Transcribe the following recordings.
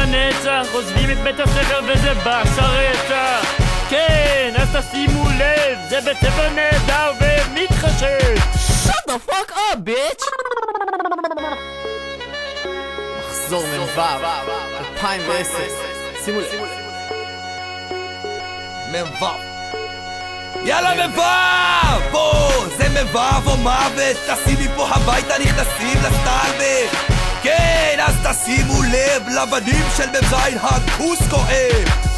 לנצח, עוזבים את בית הספר וזה בסרצח. כן, אז תשימו לב, זה בית ספר נהדר ומתחשב. Shut the fuck up, bitch! מחזור מ"ו 2010. שימו לב. מ"ו יאללה מ"ו! בוא! זה מ"ו או מוות! תשימי פה הביתה, נכנסים לסטלבט! כן, אז תשימו לב לבנים של מ"ז הכוס כואב!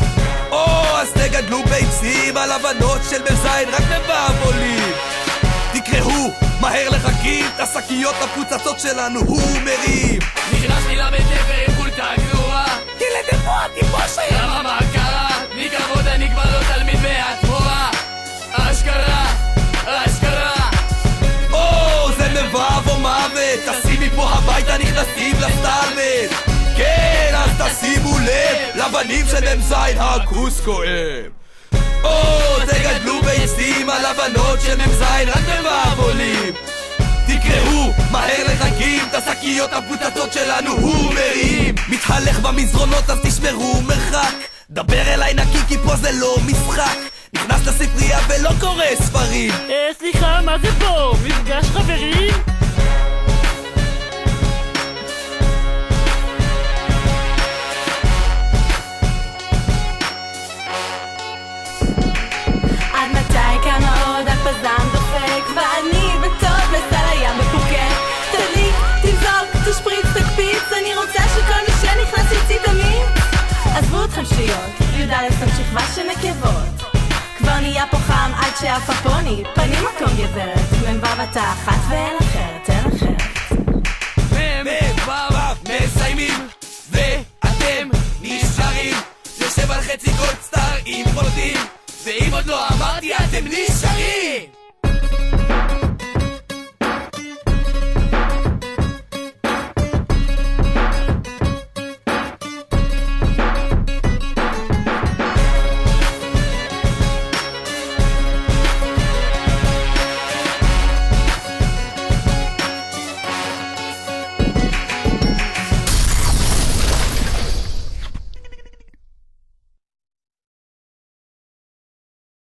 אז תגדלו ביצים על הבנות של מ"ז רק מ"ו עולים! תקראו מהר לחכים את השקיות הפוצצות שלנו הוא מרים! נכנסתי לבית ספר עם חולצה גדורה ילדים פה הטיפוש היה! למה מה קרה? מכבוד אני כבר לא תלמיד מהתמורה אשכרה, אשכרה זה מ"ו או מוות! תשימי פה הביתה, נכנסים לסטלבט! כן, אז תשימו לב לבנים של מ"ז הכוס כואב! תגדלו ביצים על הבנות של מ"ז רק מ"ו עולים! תקראו מהר לחכים את השקיות הפוצצות שלנו הוא מרים! מתהלך במזרונות אז תשמרו מרחק! דבר אליי נקי כי פה זה לא משחק! נכנס לספרייה ולא קורא ספרים! סליחה, מה זה פה? מפגש חברים? עד מתי כמה עוד הפזם דופק ואני בטוב לסל הים בפוקק תדליק, תמזוג, תשפריץ, תקפיץ אני רוצה שכל מי שנכנס יציא תמיד עזבו אתכם שטויות, י"א שכבה של נקבות כבר נהיה פה חם עד שאף הפוני פנים מקום גברת מ"ו אתה אחת ואין אחרת, אין אחרת מ"ו